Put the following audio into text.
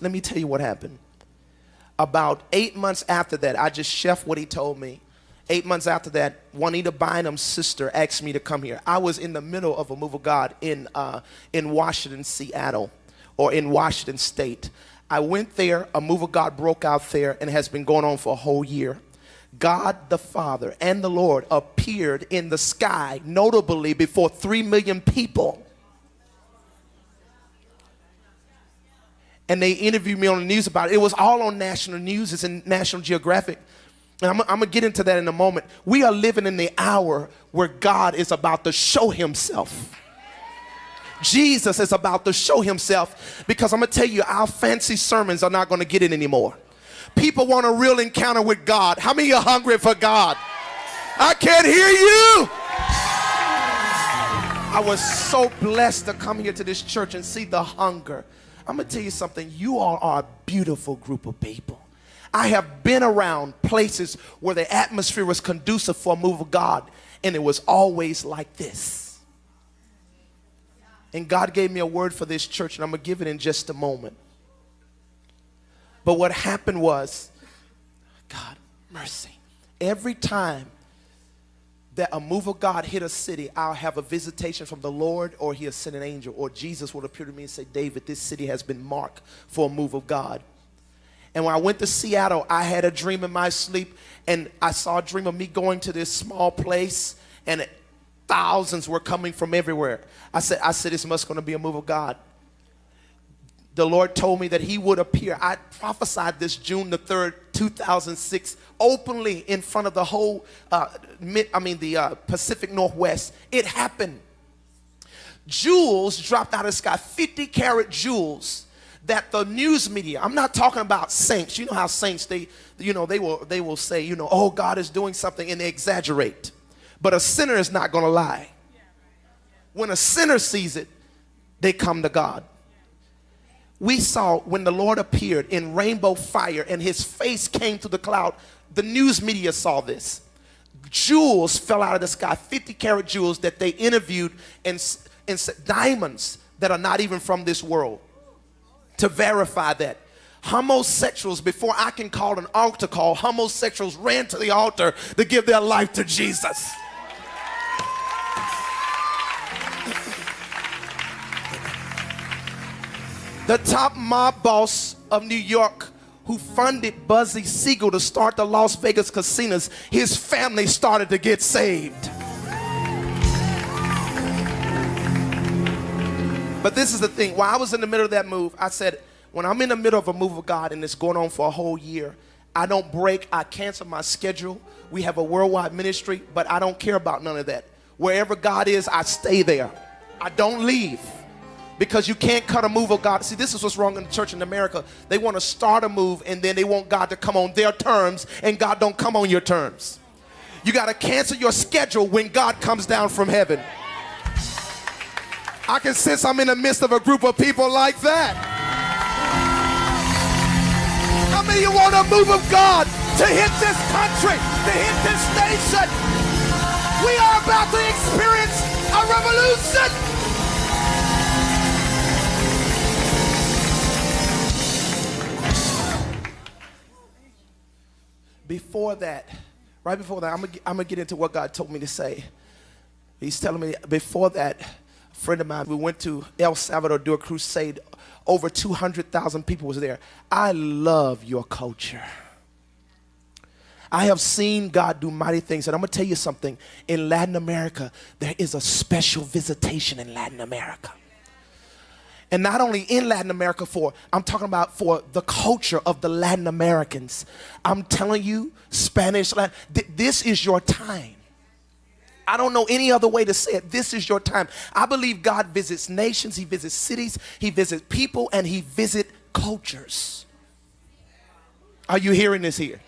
Let me tell you what happened. About 8 months after that, I just chef what he told me. 8 months after that, Juanita Bynum's sister asked me to come here. I was in the middle of a move of God in Washington, Seattle, or in Washington State. I went there, a move of God broke out there, and has been going on for a whole year. God the Father and the Lord appeared in the sky, notably before 3 million people. And they interviewed me on the news about it. It was all on national news. It's in National Geographic. And I'm going to get into that in a moment. We are living in the hour where God is about to show himself. Jesus is about to show himself, because I'm going to tell you, our fancy sermons are not going to get it anymore. People want a real encounter with God. How many are hungry for God? I can't hear you. I was so blessed to come here to this church and see the hunger. I'm going to tell you something. You all are a beautiful group of people. I have been around places where the atmosphere was conducive for a move of God, and it was always like this. And God gave me a word for this church, and I'm going to give it in just a moment. But what happened was, God, mercy. Every time that a move of God hit a city, I'll have a visitation from the Lord, or he'll send an angel, or Jesus would appear to me and say, David, this city has been marked for a move of God. And when I went to Seattle, I had a dream in my sleep, and I saw a dream of me going to this small place, and thousands were coming from everywhere. I said, this must going to be a move of God. The Lord told me that he would appear. I prophesied this June the 3rd, 2006, openly in front of the whole, Pacific Northwest. It happened. Jewels dropped out of the sky, 50-carat jewels that the news media, I'm not talking about saints. You know how saints, they will say, oh, God is doing something, and they exaggerate. But a sinner is not going to lie. When a sinner sees it, they come to God. We saw when the Lord appeared in rainbow fire and his face came through the cloud, the news media saw this. Jewels fell out of the sky, 50-carat jewels that they interviewed, and diamonds that are not even from this world, to verify that. Homosexuals, before I can call an altar call, homosexuals ran to the altar to give their life to Jesus. The top mob boss of New York, who funded Buzzy Siegel to start the Las Vegas casinos, his family started to get saved. But this is the thing. While I was in the middle of that move, I said, when I'm in the middle of a move of God and it's going on for a whole year, I don't break. I cancel my schedule. We have a worldwide ministry, but I don't care about none of that. Wherever God is, I stay there. I don't leave. Because you can't cut a move of God. See, this is what's wrong in the church in America. They want to start a move, and then they want God to come on their terms, and God don't come on your terms. You got to cancel your schedule when God comes down from heaven. I can sense I'm in the midst of a group of people like that. How many of you want a move of God to hit this country, to hit this nation? We are about to experience a revolution. Before that, right before that, I'm gonna get into what God told me to say. He's telling me before that, a friend of mine, we went to El Salvador to do a crusade. Over 200,000 people was there. I love your culture. I have seen God do mighty things. And I'm gonna tell you something. In Latin America, there is a special visitation in Latin America. And not only in Latin America, I'm talking about for the culture of the Latin Americans. I'm telling you, Spanish, this is your time. I don't know any other way to say it. This is your time. I believe God visits nations, he visits cities, he visits people, and he visits cultures. Are you hearing this here?